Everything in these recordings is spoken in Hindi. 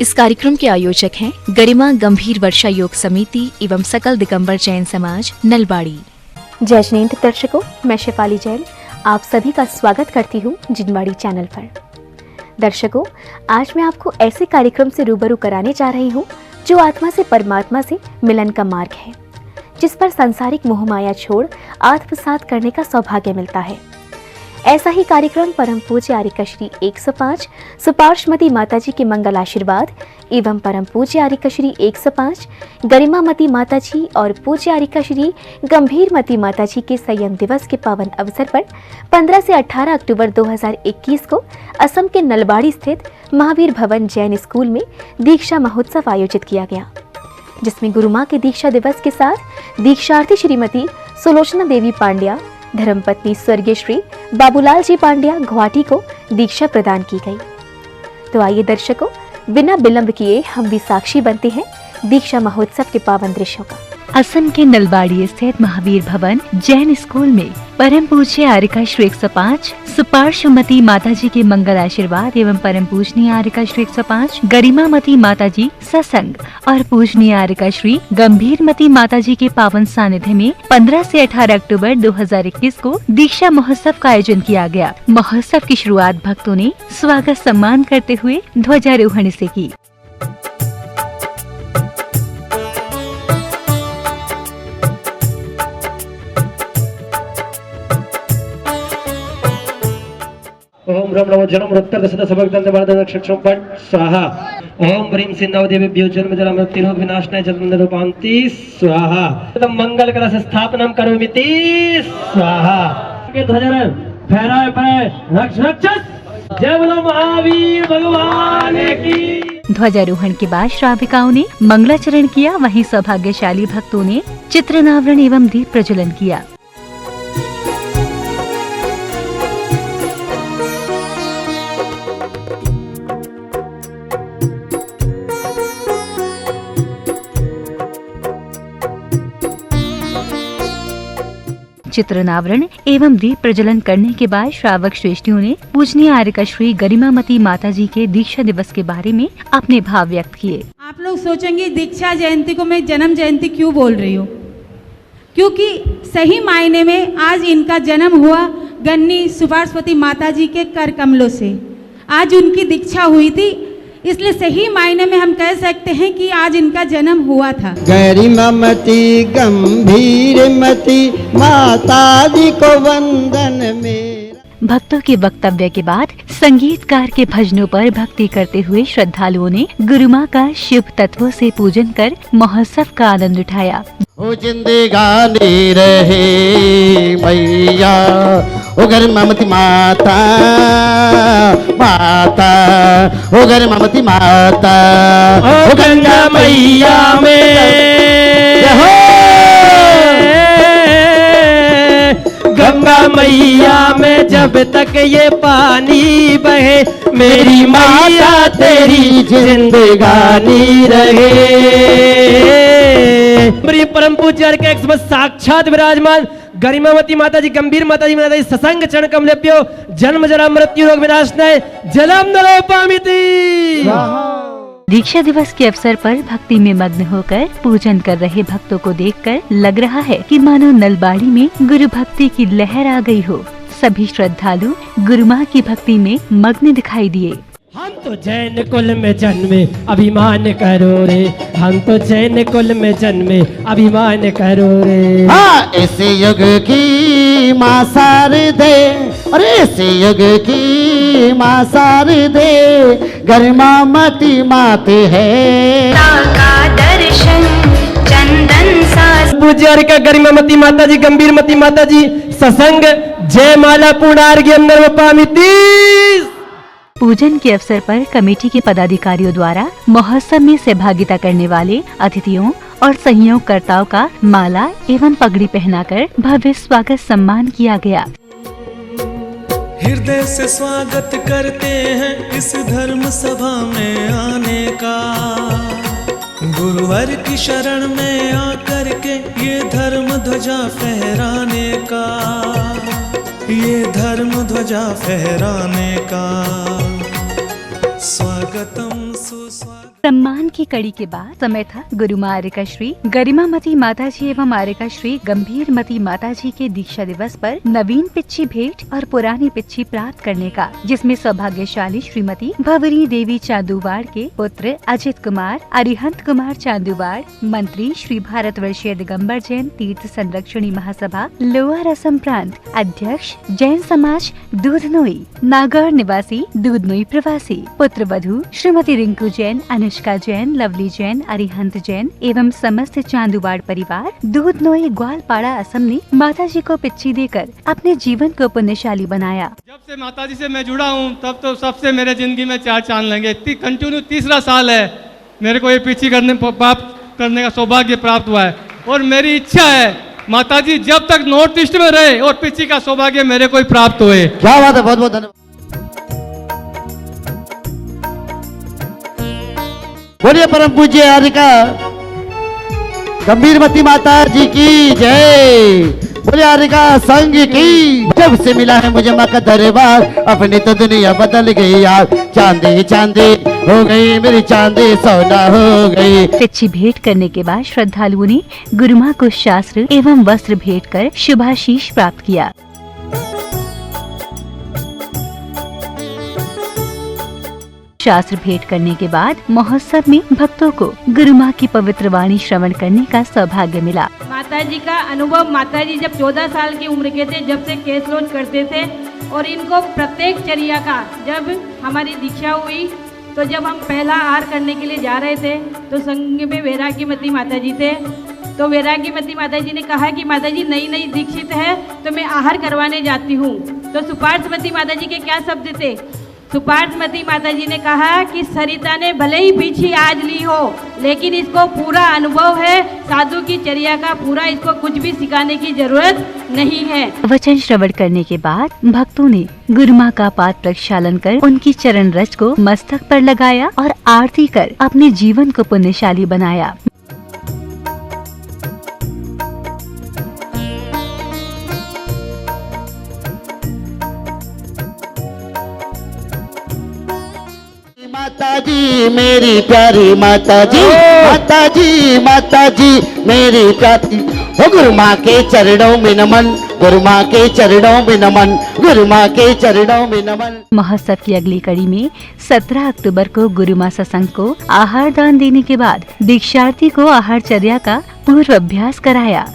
इस कार्यक्रम के आयोजक हैं गरिमा गंभीर वर्षा योग समिति एवं सकल दिगंबर जैन समाज नलबाड़ी। जय जैन दर्शकों, मैं शेफाली जैन आप सभी का स्वागत करती हूँ जिनवाड़ी चैनल पर। दर्शकों, आज मैं आपको ऐसे कार्यक्रम से रूबरू कराने जा रही हूँ जो आत्मा से परमात्मा से मिलन का मार्ग है, जिस पर सांसारिक मोहमाया छोड़ आत्मसात करने का सौभाग्य मिलता है। ऐसा ही कार्यक्रम परम पूज्य आर्यकश्री 105 सुपार्श्वमती माताजी के मंगल आशीर्वाद एवं परम पूज्य आर्यकश्री 105 गरिमामती माताजी और पूज्य आर्यकश्री गंभीरमती माताजी के संयम दिवस के पावन अवसर पर 15 से 18 अक्टूबर 2021 को असम के नलबाड़ी स्थित महावीर भवन जैन स्कूल में दीक्षा महोत्सव आयोजित किया गया, जिसमें गुरु मां के दीक्षा दिवस के साथ दीक्षार्थी श्रीमती सुलोचना देवी पांड्या, धर्मपत्नी स्वर्गीय श्री बाबूलाल जी पांड्या गुवाहाटी को दीक्षा प्रदान की गई। तो आइए दर्शकों, बिना विलंब किए हम भी साक्षी बनते हैं दीक्षा महोत्सव के पावन दृश्यों का। असम के नलबाड़ी स्थित महावीर भवन जैन स्कूल में परम पूज्य आर्यकश्री 105 सुपार्श्वमती माताजी के मंगल आशीर्वाद एवं परम पूजनीय आर्यकश्री 105 गरिमामती माताजी सत्संग और पूजनीय आर्यकश्री गंभीरमती माताजी के पावन सानिध्य में 15 से 18 अक्टूबर 2021 को दीक्षा महोत्सव का आयोजन किया गया। महोत्सव की शुरुआत भक्तों ने स्वागत सम्मान करते हुए ध्वजारोहण से की। ओम रम नमो जनम रुत्तर दशरथ सबक्तंत्र भारत दक्षक्षम पट स्वाहा। ओम ह्रीं सिंधव देवेभ्यो जन्म जल मृत्युरोग विनाशनाय जलंधर रूपांति स्वाहा। तम मंगल कलश स्थापनम करोमिति स्वाहा। के ध्वजारोहण फहराए पाए रक्ष रक्षस। जय बोलो महावीर भगवान की। ध्वजारोहण के बाद श्राविकाओं ने मंगलाचरण किया, वहीं सौभाग्यशाली भक्तों ने चित्रनावरण एवं दीप प्रज्वलन किया। चित्रनावरण एवं दीप प्रज्वलन करने के बाद श्रावक श्रेष्ठियों ने पूजनीय आर्यकश्री गरिमामती माताजी के दीक्षा दिवस के बारे में अपने भाव व्यक्त किए। आप लोग सोचेंगे दीक्षा जयंती को मैं जन्म जयंती क्यों बोल रही हूँ, क्योंकि सही मायने में आज इनका जन्म हुआ गन्नी सुपार्श्वती माताजी के कर कमलों से। आज उनकी दीक्षा हुई थी, इसलिए सही मायने में हम कह सकते हैं कि आज इनका जन्म हुआ था। गरिमामती गंभीरमती माताजी को वंदन मेरा। भक्तों के वक्तव्य के बाद संगीतकार के भजनों पर भक्ति करते हुए श्रद्धालुओं ने गुरु मां का शिव तत्वों से पूजन कर महोत्सव का आनंद उठाया। ओ जिंदगानी रहे मैया, ओ गरिमामती माता माता, ओ गरिमामती माता, ओ गंगा मैया में गंगा मैया में जब तक ये पानी बहे, मेरी मैया तेरी जिंदगानी रहे। मेरी परम पूज्य के साक्षात विराजमान गरिमामती माताजी गंभीर माताजी माताजी ससंग चरण कमलेभ्यो जन्म जरा मृत्यु रोग विनाशनाय जलम नरोपामिति। दीक्षा दिवस के अवसर पर भक्ति में मग्न होकर पूजन कर रहे भक्तों को देखकर लग रहा है कि मानो नलबाड़ी में गुरु भक्ति की लहर आ गई हो। सभी श्रद्धालु गुरु मां की भक्ति में मग्न दिखाई दिए। हम तो जैन कुल में जन्मे अभिमान करो रे, हम तो जैन कुल में जन्मे अभिमान करो रे। हाँ, ऐसे युग की माँ शारदे, अरे ऐसे युग की माँ शारदे गरिमामती माते है। दर्शन चंदन सा पूज्य का गरिमामती माताजी गंभीरमती माताजी ससंग जय माला पूर्णार्घ्यम नरोपामिति। पूजन के अवसर पर कमेटी के पदाधिकारियों द्वारा महोत्सव में सहभागिता करने वाले अतिथियों और सहयोगकर्ताओं का माला एवं पगड़ी पहनाकर भव्य स्वागत सम्मान किया गया। हृदय से स्वागत करते हैं इस धर्म सभा में आने का, गुरुवर की शरण में आकर के ये धर्म ध्वजा फहराने का, ये धर्म ध्वजा फहराने का। स्वागतम सुस्वागत। सम्मान की कड़ी के बाद समय था गुरु माँ आर्यका श्री गरिमामती माताजी एवं आर्यका श्री गंभीरमती माताजी के दीक्षा दिवस पर नवीन पिच्ची भेंट और पुरानी पिच्ची प्राप्त करने का, जिसमें सौभाग्यशाली श्रीमती भंवरी देवी चांदूवाड़ के पुत्र अजित कुमार अरिहंत कुमार चांदूवाड़, मंत्री श्री भारतवर्षीय दिगंबर जैन तीर्थ संरक्षणी महासभा लोअर असम प्रांत अध्यक्ष जैन समाज दूधनोई, नागौर निवासी दूधनोई प्रवासी, पुत्र वधू श्रीमती रिंकू जैन, अनुष्का जैन, लवली जैन, अरिहंत जैन एवं समस्त चांदूवाड़ परिवार दूधनोई ग्वालपाड़ा असम ने माता जी को पिच्ची देकर अपने जीवन को पुण्यशाली बनाया। जब से माताजी से मैं जुड़ा हूँ तब तो सबसे मेरे जिंदगी में चार चांद लगे। कंटिन्यू तीसरा साल है मेरे को ये पिच्ची प्राप्त करने का सौभाग्य प्राप्त हुआ है और मेरी इच्छा है माताजी जब तक नॉर्थ ईस्ट में रहे और पिच्ची का सौभाग्य मेरे को ही प्राप्त हुए। क्या बात है, बहुत बहुत धन्यवाद। बोलिए परम पूज्य आर्यका गंभीरमती माता जी की जय। बोलिए आर्यका संघ की। जब से मिला है मुझे माँ का दरबार, अपनी तो दुनिया बदल गई यार। चांदी चांदी हो गई मेरी चांदी सोना हो गई। पिच्ची भेंट करने के बाद श्रद्धालुओं ने गुरु माँ को शास्त्र एवं वस्त्र भेंट कर शुभाशीष प्राप्त किया। शास्त्र भेंट करने के बाद महोत्सव में भक्तों को गुरु माँ की पवित्र वाणी श्रवण करने का सौभाग्य मिला। माताजी का अनुभव, माताजी जब 14 साल की उम्र के थे जब से केस लॉन्च करते थे और इनको प्रत्येक चर्या का, जब हमारी दीक्षा हुई तो जब हम पहला आहार करने के लिए जा रहे थे तो संग में वैराग्यमती माताजी थे। तो वैराग्यमती माताजी ने कहा कि माताजी नई नई दीक्षित है तो मैं आहार करवाने जाती हूँ। तो सुपार्थमती माताजी के क्या शब्द थे? सुपार्थमती माताजी ने कहा कि सरिता ने भले ही पीछे आज ली हो लेकिन इसको पूरा अनुभव है साधु की चर्या का, पूरा इसको कुछ भी सिखाने की जरूरत नहीं है। वचन श्रवण करने के बाद भक्तों ने गुरु माँ का पाद प्रक्षालन कर उनकी चरण रज को मस्तक पर लगाया और आरती कर अपने जीवन को पुण्यशाली बनाया। माताजी मेरी प्यारी माताजी, माताजी माताजी मेरी प्यारी। हो गुरु माँ के चरणों में नमन, गुरु माँ के चरणों में नमन, गुरु माँ के चरणों में नमन। महोत्सव की अगली कड़ी में 17 अक्टूबर को गुरु माँ सत्संग को आहार दान देने के बाद दीक्षार्थी को आहार चर्या का पूर्व अभ्यास कराया।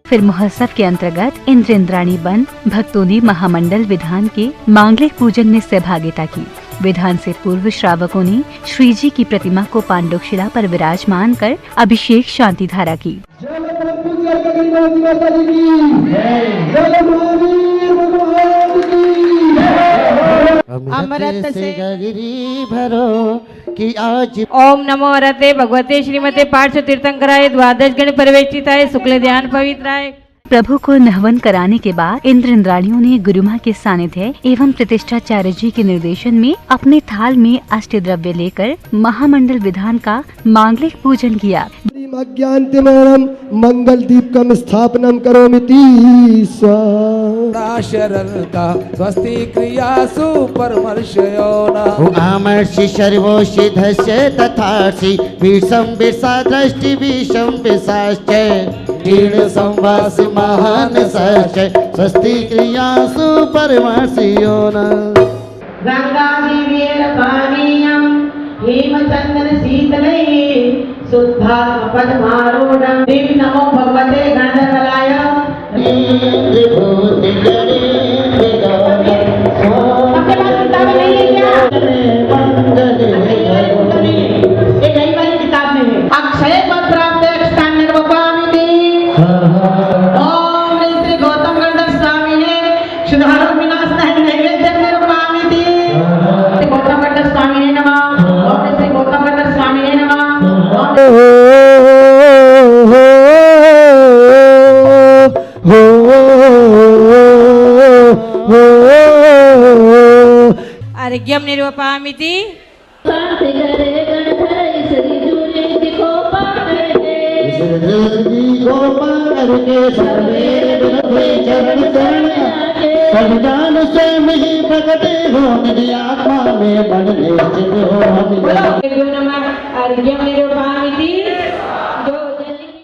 फिर महोत्सव के अंतर्गत इंद्र इंद्राणी बन भक्तों ने महामंडल विधान के मांगलिक पूजन में सहभागिता की। विधान से पूर्व श्रावकों ने श्री जी की प्रतिमा को पांडुशिला पर विराजमान कर अभिषेक शांति धारा की। अमृत से गगरी भरो कि आज। ओम नमो वरते भगवते श्रीमते पार्श्व तीर्थंकराय द्वादश गण परिवेष्टिताय शुक्ल ध्यान पवित्राय। प्रभु को नहवन कराने के बाद इंद्र इंद्राणियों ने गुरु माँ के सानिध्य एवं प्रतिष्ठाचार्य जी के निर्देशन में अपने थाल में अष्ट द्रव्य लेकर महामंडल विधान का मांगलिक पूजन किया। अज्ञान्तिमरणं मंगल दीपकम स्थापनम करोमिति शरणता स्वस्ति क्रियासु परमर्शयोना। आमर्षि सर्वोषि धस्य तथासि विषम विषा दृष्टि विषम विषाश्च दीर्ण संवास महान सच स्वस्ति क्रियासु परमर्शयोना। गंगा दिव्येन पानीयं हेमचंदन शीतले शुद्धात्म पद्मारूढ़ं दिव्य नमो भगवते गणधरलाय। ये कई वाली किताब में है। अक्षय पद प्राप्त स्थान निर्वपामिति। ओम श्री गौतम गंधर्व स्वामी ने शुद्धारूढ़ विनाश नैवेद्य निर्वपामिति। गौतम गंधर्व स्वामी ने नमः। ओम श्री गौतम गंधर्व स्वामी ने नमः। अर्घ्यम निर्वपामिति। श्री गोपाल के सर्वे विरधे चरण चरण सब जान से मिली प्रगटे हो निधि आत्मा में बनने चित हो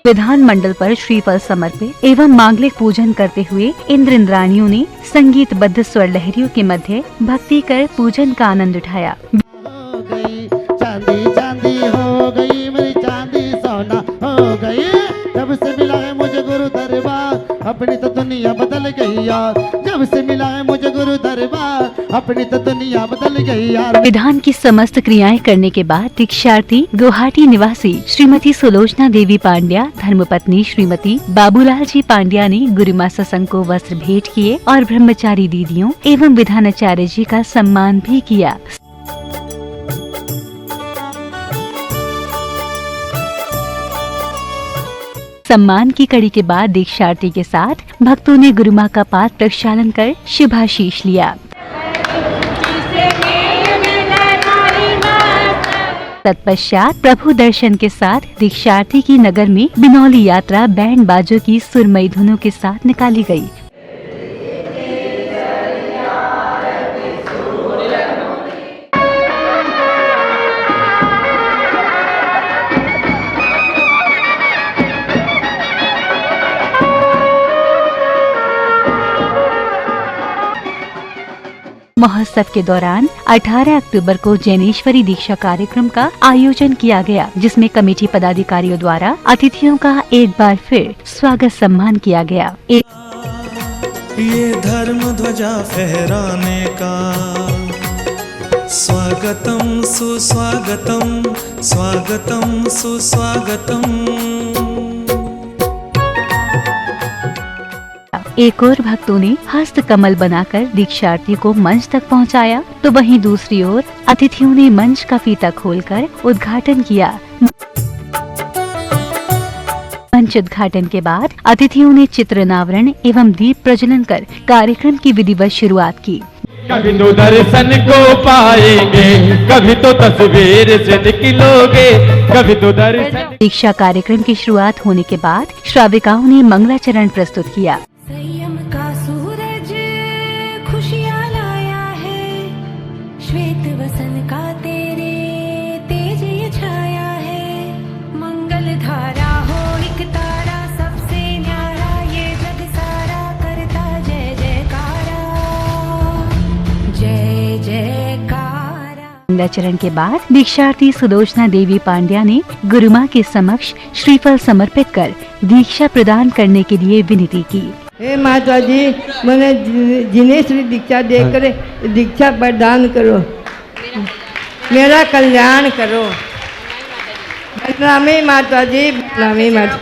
विधान मंडल पर श्रीफल समर्पित एवं मांगलिक पूजन करते हुए इंद्र इंद्राणियों ने संगीतबद्ध स्वर लहरियों के मध्य भक्ति कर पूजन का आनंद उठाया। हो गई चांदी चांदी हो गई मेरी चांदी सोना हो गई जब से मिला है मुझे गुरु दरबार अपनी तो दुनिया बदल गई यार जब से मिला है मुझे गुरु दरबार अपनी तो दुनिया बदल गई यार। विधान की समस्त क्रियाएं करने के बाद दीक्षार्थी गुवाहाटी निवासी श्रीमती सुलोचना देवी पांड्या धर्मपत्नी श्रीमती बाबूलाल जी पांड्या ने गुरुमा सत्संग को वस्त्र भेंट किए और ब्रह्मचारी दीदियों एवं विधानाचार्य जी का सम्मान भी किया। सम्मान की कड़ी के बाद दीक्षार्थी के साथ भक्तों ने गुरुमा का पाठ प्रक्षालन कर शुभाशीष लिया। तत्पश्चात प्रभु दर्शन के साथ दीक्षार्थी की नगर में बिनौली यात्रा बैंड बाजों की सुरमई धुनों के साथ निकाली गई। महोत्सव के दौरान 18 अक्टूबर को जैनेश्वरी दीक्षा कार्यक्रम का आयोजन किया गया, जिसमें कमेटी पदाधिकारियों द्वारा अतिथियों का एक बार फिर स्वागत सम्मान किया गया। ये धर्म ध्वजा फहराने का स्वागतम सुस्वागतम स्वागतम सुस्वागतम। एक और भक्तों ने हस्त कमल बनाकर दीक्षार्थी को मंच तक पहुंचाया, तो वहीं दूसरी ओर अतिथियों ने मंच का फीता खोलकर उद्घाटन किया। मंच उद्घाटन के बाद अतिथियों ने चित्रनावरण एवं दीप प्रज्वलन कर कार्यक्रम की विधिवत शुरुआत की। कभी तो दर्शन को पाएंगे, कभी तो तस्वीर से निकलोगे, कभी तो दर्शन। दीक्षा कार्यक्रम की शुरुआत होने के बाद श्राविकाओं ने मंगलाचरण प्रस्तुत किया। संयम का सूरज खुशियाँ लाया है, श्वेत वसन का तेरे तेज ये छाया है। मंगल धारा हो एक तारा सबसे न्यारा, ये जग सारा करता जय जयकारा जय जयकारा। मंगलाचरण के बाद दीक्षार्थी सुलोचना देवी पांड्या ने गुरुमा के समक्ष श्रीफल समर्पित कर दीक्षा प्रदान करने के लिए विनती की। हे माता जी, मैंने जिन्हें श्री दीक्षा देकर दीक्षा प्रदान करो, मेरा कल्याण करो। प्रणामी माता जी, प्रणामी माता,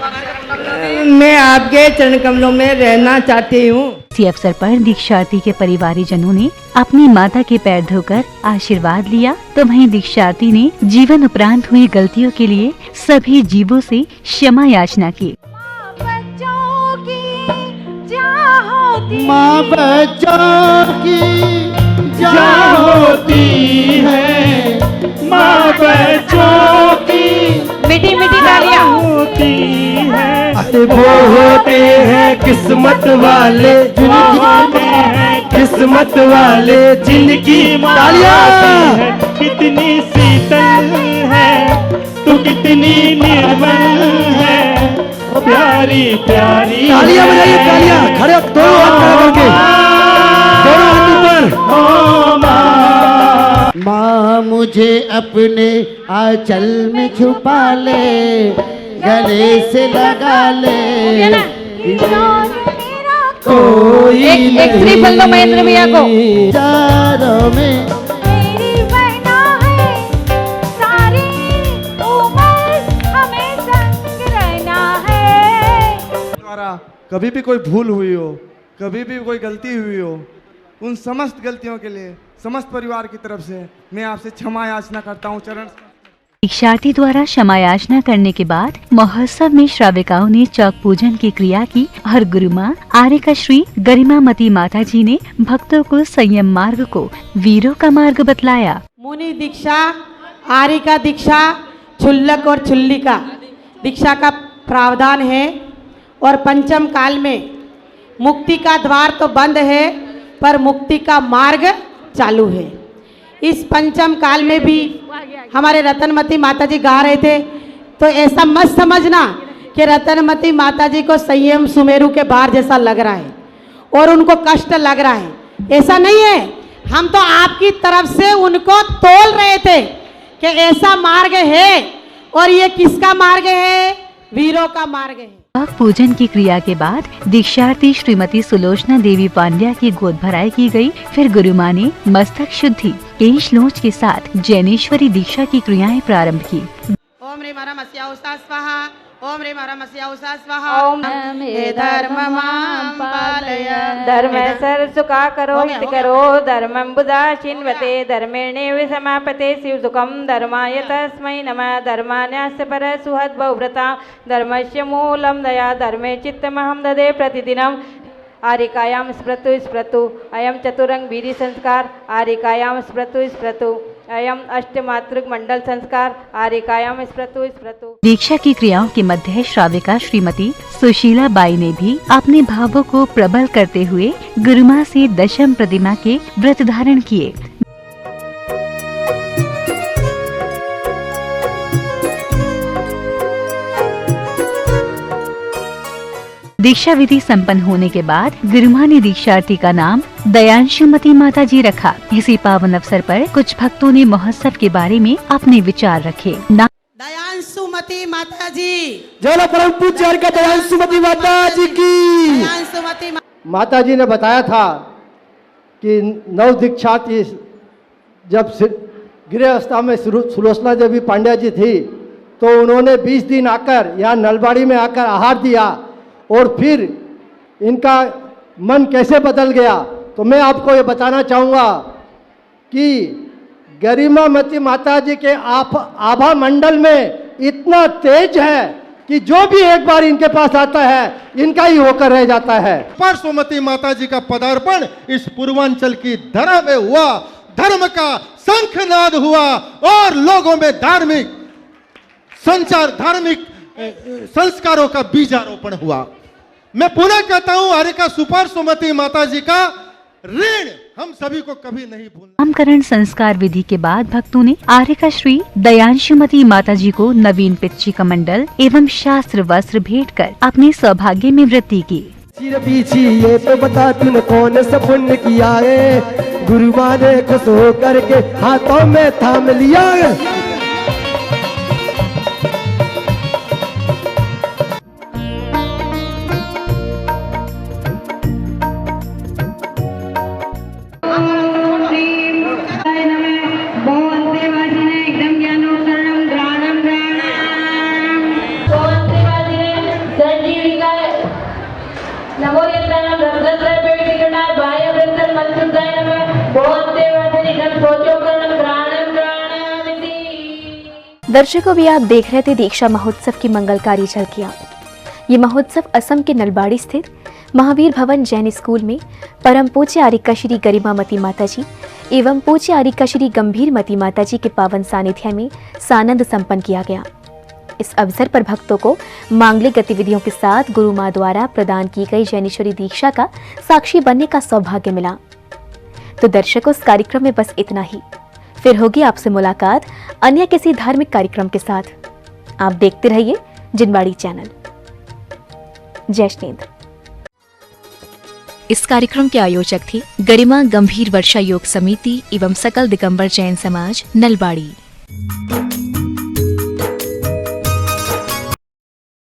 मैं आपके चरण कमलों में रहना चाहती हूँ। इसी अवसर पर दीक्षार्थी के परिवारीजनों ने अपनी माता के पैर धोकर आशीर्वाद लिया, तो वहीं दीक्षार्थी ने जीवन उपरांत हुई गलतियों के लिए सभी जीवों से क्षमा याचना की। माँ बच्चों की जा होती है, माँ बच्चों की मीठी मीठी तालियां होती है। वो होते हैं किस्मत वाले, होते हैं किस्मत वाले जिनकी तालियां है। कितनी शीतल है तू, कितनी निर्मल है, प्यारी प्यारी। तालियां बजाइए, तालियां। खड़े हो, दोनों हाथ खड़े करके, दोनों हाथ ऊपर। माँ मुझे अपने आंचल में छुपा ले, गले से लगा ले, कोई एक श्रीफल दो महेंद्र भैया को। चारों में कभी भी कोई भूल हुई हो, कभी भी कोई गलती हुई हो, उन समस्त गलतियों के लिए समस्त परिवार की तरफ से मैं आपसे क्षमा याचना करता हूँ। चरण दीक्षार्थी द्वारा क्षमा याचना करने के बाद महोत्सव में श्राविकाओं ने चौक पूजन की क्रिया की और गुरुमा आर्यका श्री गरिमामती माता जी ने भक्तों को संयम मार्ग को वीरों का मार्ग बतलाया। मुनि दीक्षा, आर्यका दीक्षा, छुल्लक और छुल्लिका दीक्षा का प्रावधान है। और पंचम काल में मुक्ति का द्वार तो बंद है पर मुक्ति का मार्ग चालू है। इस पंचम काल में भी हमारे रतनमती माता जी गा रहे थे, तो ऐसा मत समझना कि रतनमती माता जी को संयम सुमेरु के बार जैसा लग रहा है और उनको कष्ट लग रहा है, ऐसा नहीं है। हम तो आपकी तरफ से उनको तोल रहे थे कि ऐसा मार्ग है, और ये किसका मार्ग है? वीरों का मार्ग है। पूजन की क्रिया के बाद दीक्षार्थी श्रीमती सुलोचना देवी पांड्या की गोद भराई की गई। फिर गुरु माँ ने मस्तक शुद्धि, केश लोच के साथ जैनेश्वरी दीक्षा की क्रियाएं प्रारंभ की। ओम ह्रीं हरमस्याउषा स्वाहा, ओम ह्रीं हरमस्याउषा स्वाहा। ओम हे धर्म मां पालय, धर्म सर सुखा करो हित करो, धर्मं बुधा चिन्वते, धर्मेणे विसमापते शिव सुखम, धर्माय तस्मै नमः। धर्मान्यास्य पर सुहद बहुव्रता, धर्मस्य मूलं दया, धर्मे चित्तमहं ददे प्रतिदिनम्। आरिकायां स्मृतु स्मृतु अयं चतुरंग विधि संस्कार, आरिकायां स्मृतु स्मृतु अयम अष्टमातृक मंडल संस्कार, आरिकायां स्मृतु स्मृतु। दीक्षा की क्रियाओं के मध्य श्राविका श्रीमती सुशीला बाई ने भी अपने भावों को प्रबल करते हुए गुरुमाँ से दशम प्रतिमा के व्रत धारण किए। दीक्षा विधि संपन्न होने के बाद गुरुमाँ ने दीक्षार्थी का नाम दयांशुमती माता जी रखा। इसी पावन अवसर पर कुछ भक्तों ने महोत्सव के बारे में अपने विचार रखे। दयांशुमती माता जी, जय परम पूज्य का दयांशुमती माता जी की। दयांशुमती माता जी ने बताया था कि नव दीक्षार्थी जब गृह अवस्था में सुलोचना देवी पांड्या जी थी, तो उन्होंने 20 दिन आकर यहाँ नलबाड़ी में आकर आहार दिया, और फिर इनका मन कैसे बदल गया। तो मैं आपको ये बताना चाहूँगा कि गरिमामती माता जी के आभा मंडल में इतना तेज है कि जो भी एक बार इनके पास आता है इनका ही होकर रह जाता है। पार्श्वमती माता जी का पदार्पण इस पूर्वांचल की धरा में हुआ, धर्म का शंखनाद हुआ और लोगों में धार्मिक संचार, धार्मिक संस्कारों का बीजारोपण हुआ। मैं पुनः कहता हूं, आरिका सुपार्श्वमती माता जी का ऋण हम सभी को कभी नहीं भूलना। नामकरण संस्कार विधि के बाद भक्तों ने आरिका श्री दयांशुमती माता जी को नवीन पिच्ची कमंडल एवं शास्त्र वस्त्र भेंट कर अपने सौभाग्य में वृद्धि की। सिर पीछी ये तो बता तूने कौन सा पुण्य किया है, गुरु माँ ने खुश होकर के हाथों में थाम लिया है। दर्शकों, भी आप देख रहे थे दीक्षा महोत्सव की मंगलकारी झलकियां। ये महोत्सव असम के नलबाड़ी स्थित महावीर भवन जैन स्कूल में परम पूज्य आरिका श्री गरिमामती माता जी एवं पूज्य आरिका श्री गंभीरमती माता जी के पावन सानिध्य में सानंद संपन्न किया गया। इस अवसर पर भक्तों को मांगलिक गतिविधियों के साथ गुरु माँ द्वारा प्रदान की गई जैनेश्वरी दीक्षा का साक्षी बनने का सौभाग्य मिला। तो दर्शकों, इस कार्यक्रम में बस इतना ही। फिर होगी आपसे मुलाकात अन्य किसी धार्मिक कार्यक्रम के साथ। आप देखते रहिए जिनवाड़ी चैनल। जय श्रीनेन्द्र। इस कार्यक्रम के आयोजक थे गरिमा गंभीर वर्षा योग समिति एवं सकल दिगंबर जैन समाज नलबाड़ी।